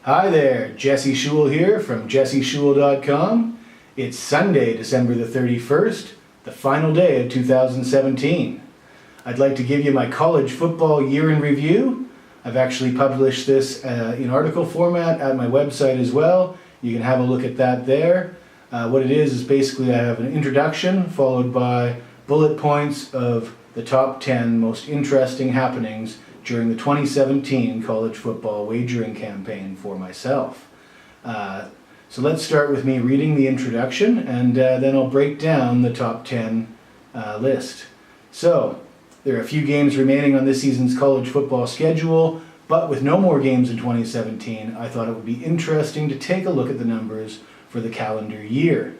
Hi there, Jesse Schewel here from jesseschewel.com. It's Sunday, December the 31st, the final day of 2017. I'd like to give you my college football year in review. I've actually published this in article format at my website as well. You can have a look at that there. What it is basically I have an introduction followed by bullet points of the top 10 most interesting happenings during the 2017 college football wagering campaign for myself. So let's start with me reading the introduction, and then I'll break down the top 10 list. So, there are a few games remaining on this season's college football schedule, but with no more games in 2017, I thought it would be interesting to take a look at the numbers for the calendar year.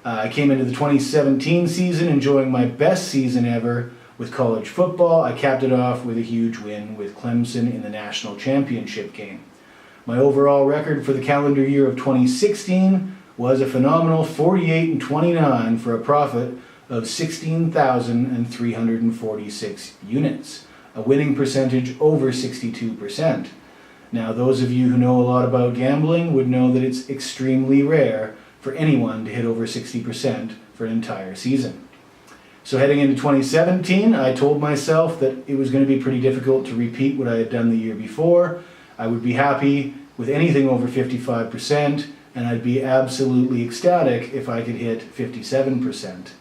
I came into the 2017 season enjoying my best season ever with college football. I capped it off with a huge win with Clemson in the national championship game. My overall record for the calendar year of 2016 was a phenomenal 48-29 for a profit of 16,346 units, a winning percentage over 62%. Now, those of you who know a lot about gambling would know that it's extremely rare for anyone to hit over 60% for an entire season. So heading into 2017, I told myself that it was going to be pretty difficult to repeat what I had done the year before. I would be happy with anything over 55%, and I'd be absolutely ecstatic if I could hit 57%.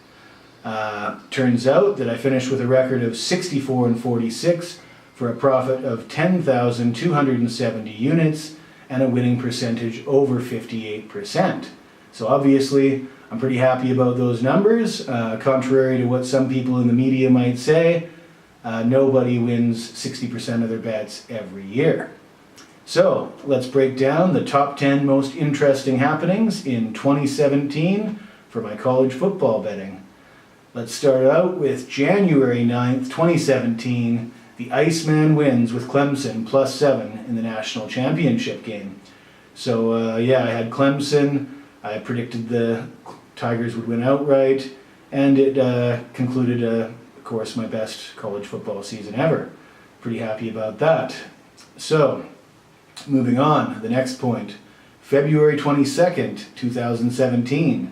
Turns out that I finished with a record of 64-46 for a profit of 10,270 units and a winning percentage over 58%. So obviously, I'm pretty happy about those numbers. Contrary to what some people in the media might say, nobody wins 60% of their bets every year. So let's break down the top 10 most interesting happenings in 2017 for my college football betting. Let's start out with January 9th, 2017. The Iceman wins with Clemson +7 in the national championship game. So I had Clemson. I predicted the Tigers would win outright, and it concluded, of course, my best college football season ever. Pretty happy about that. So, moving on, the next point. February 22nd, 2017.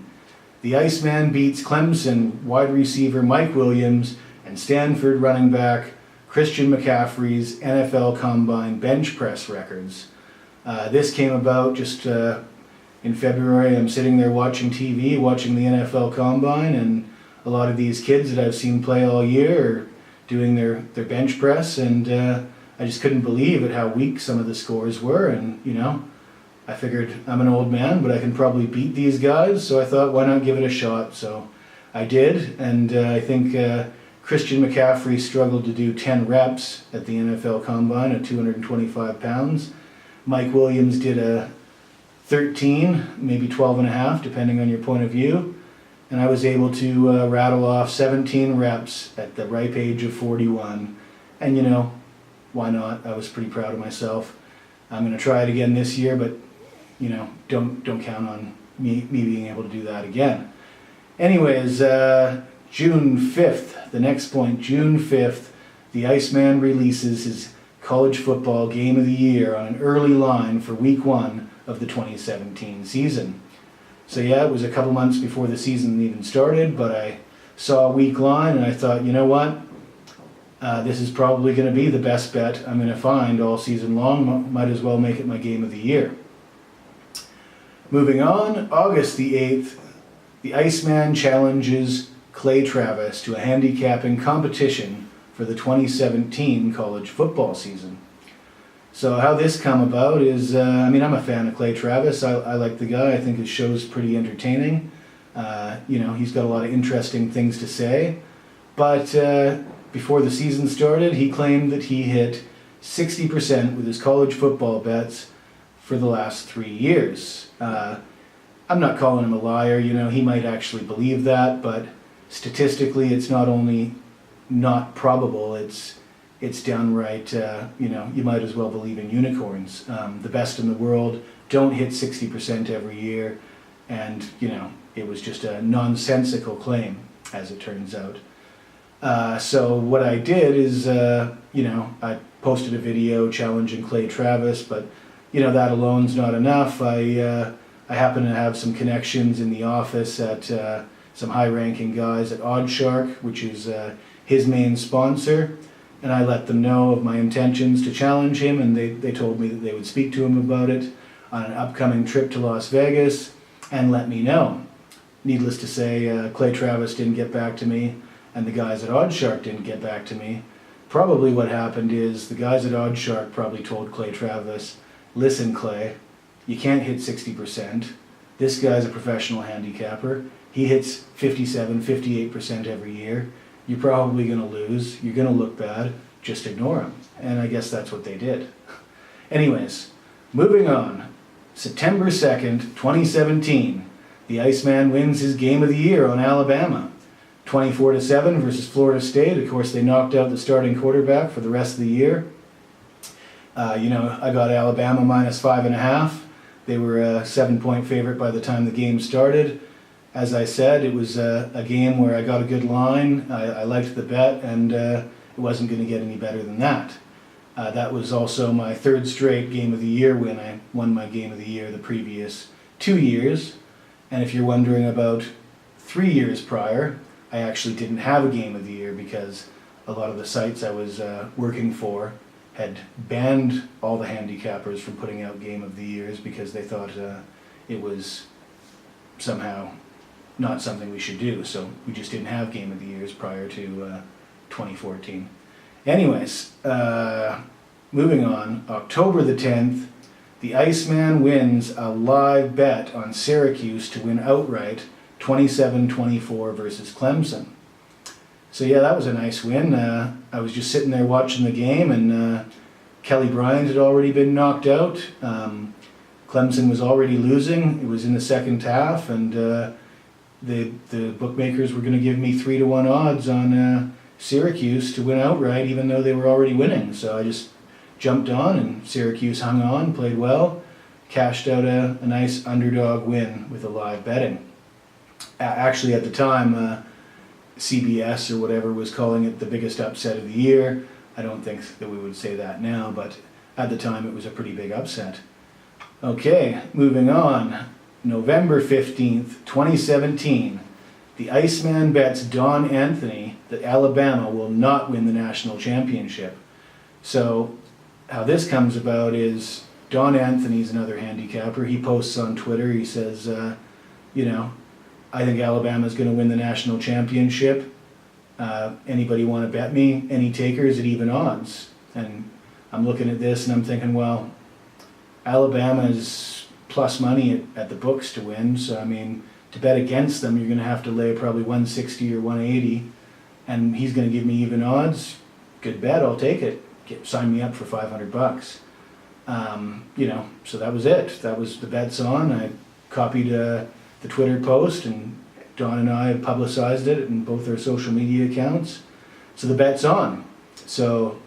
The Iceman beats Clemson wide receiver Mike Williams and Stanford running back Christian McCaffrey's NFL Combine bench press records. This came about just in February. I'm sitting there watching TV, watching the NFL Combine, and a lot of these kids that I've seen play all year are doing their bench press, and I just couldn't believe at how weak some of the scores were. And I figured I'm an old man, but I can probably beat these guys, so I thought, why not give it a shot? So I did, and I think Christian McCaffrey struggled to do 10 reps at the NFL Combine at 225 pounds. Mike Williams did a 13, maybe 12 and a half, depending on your point of view. And I was able to rattle off 17 reps at the ripe age of 41. And why not? I was pretty proud of myself. I'm going to try it again this year, but don't count on me being able to do that again. Anyways, June 5th, the next point, June 5th, the Iceman releases his college football game of the year on an early line for week 1 of the 2017 season. So it was a couple months before the season even started, but I saw a week line and I thought, you know what? This is probably going to be the best bet I'm going to find all season long. Might as well make it my game of the year. Moving on, August the 8th, the Iceman challenges Clay Travis to a handicapping competition for the 2017 college football season. So how this come about is, I'm a fan of Clay Travis. I like the guy. I think his show's pretty entertaining. He's got a lot of interesting things to say. But before the season started, he claimed that he hit 60% with his college football bets for the last 3 years. I'm not calling him a liar. He might actually believe that, but statistically, it's not only not probable, it's downright, you might as well believe in unicorns. The best in the world don't hit 60% every year, and, it was just a nonsensical claim, as it turns out. So what I did is, I posted a video challenging Clay Travis, but that alone's not enough. I happen to have some connections in the office at some high-ranking guys at Oddshark, which is his main sponsor, and I let them know of my intentions to challenge him, and they told me that they would speak to him about it on an upcoming trip to Las Vegas and let me know. Needless to say, Clay Travis didn't get back to me, and the guys at Oddshark didn't get back to me. Probably what happened is the guys at Oddshark probably told Clay Travis, listen Clay, you can't hit 60%. This guy's a professional handicapper. He hits 57, 58% every year. You're probably going to lose. You're going to look bad. Just ignore him. And I guess that's what they did. Anyways, moving on. September 2nd, 2017. The Iceman wins his game of the year on Alabama. 24-7 versus Florida State. Of course, they knocked out the starting quarterback for the rest of the year. I got Alabama minus 5.5. They were a 7-point favorite by the time the game started. As I said, it was a game where I got a good line. I liked the bet, and it wasn't going to get any better than that. That was also my third straight game of the year win. I won my game of the year the previous 2 years. And if you're wondering about 3 years prior, I actually didn't have a game of the year because a lot of the sites I was working for had banned all the handicappers from putting out game of the years because they thought it was somehow not something we should do. So we just didn't have game of the years prior to 2014. Anyways, moving on, October the 10th, the Iceman wins a live bet on Syracuse to win outright 27-24 versus Clemson. So yeah, that was a nice win. I was just sitting there watching the game, and Kelly Bryant had already been knocked out. Clemson was already losing. It was in the second half, and the bookmakers were going to give me 3-1 odds on Syracuse to win outright, even though they were already winning. So I just jumped on, and Syracuse hung on, played well, cashed out a nice underdog win with a live betting. Actually, at the time, CBS or whatever was calling it the biggest upset of the year. I don't think that we would say that now, but at the time it was a pretty big upset. Okay, moving on. November 15th, 2017. The Iceman bets Don Anthony that Alabama will not win the national championship. So how this comes about is Don Anthony's another handicapper. He posts on Twitter, he says, I think Alabama's going to win the national championship. Anybody want to bet me? Any takers at even odds? And I'm looking at this and I'm thinking, well, Alabama's plus money at the books to win. So, I mean, to bet against them, you're going to have to lay probably 160 or 180. And he's going to give me even odds. Good bet, I'll take it. Sign me up for $500. So that was it. That was the bets on. I copied the Twitter post, and Don and I publicized it in both our social media accounts. So the bet's on. So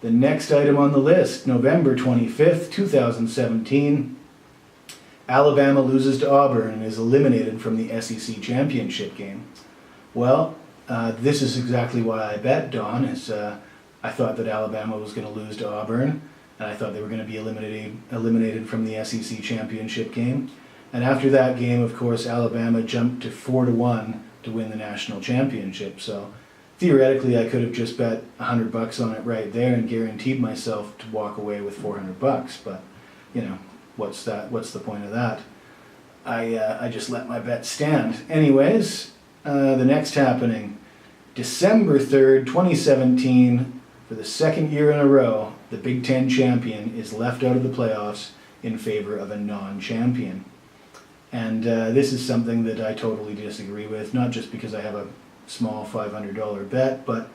the next item on the list, November 25th, 2017, Alabama loses to Auburn and is eliminated from the SEC championship game. Well, this is exactly why I bet Don. I thought that Alabama was going to lose to Auburn, and I thought they were going to be eliminated from the SEC championship game. And after that game, of course, Alabama jumped to 4-1 to win the national championship. So theoretically, I could have just bet $100 on it right there and guaranteed myself to walk away with $400. But what's the point of that? I just let my bet stand. Anyways, the next happening, December 3rd, 2017. For the second year in a row, the Big Ten champion is left out of the playoffs in favor of a non-champion. And this is something that I totally disagree with, not just because I have a small $500 bet, but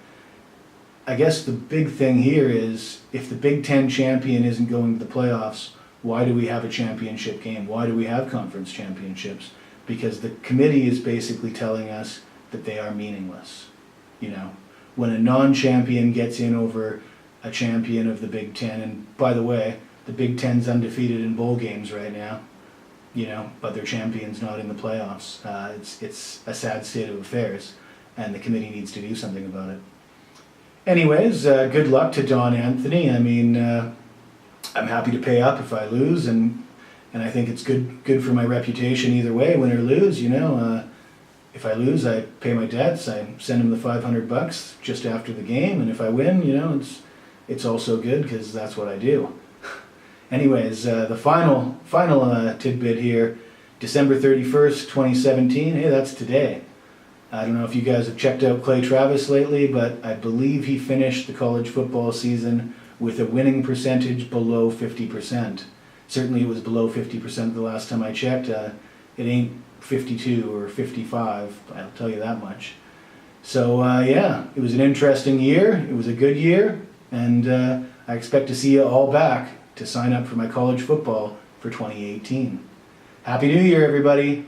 I guess the big thing here is if the Big Ten champion isn't going to the playoffs, why do we have a championship game? Why do we have conference championships? Because the committee is basically telling us that they are meaningless. When a non-champion gets in over a champion of the Big Ten, and by the way, the Big Ten's undefeated in bowl games right now, but their champion's not in the playoffs. It's a sad state of affairs, and the committee needs to do something about it. Anyways, good luck to Don Anthony. I mean, I'm happy to pay up if I lose, and I think it's good for my reputation either way, win or lose. If I lose, I pay my debts. I send them the $500 just after the game, and if I win, it's also good because that's what I do. Anyways, the final tidbit here, December 31st, 2017. Hey, that's today. I don't know if you guys have checked out Clay Travis lately, but I believe he finished the college football season with a winning percentage below 50%. Certainly it was below 50% the last time I checked. It ain't 52 or 55, I'll tell you that much. So yeah, it was an interesting year. It was a good year, and I expect to see you all back to sign up for my college football for 2018. Happy New Year, everybody.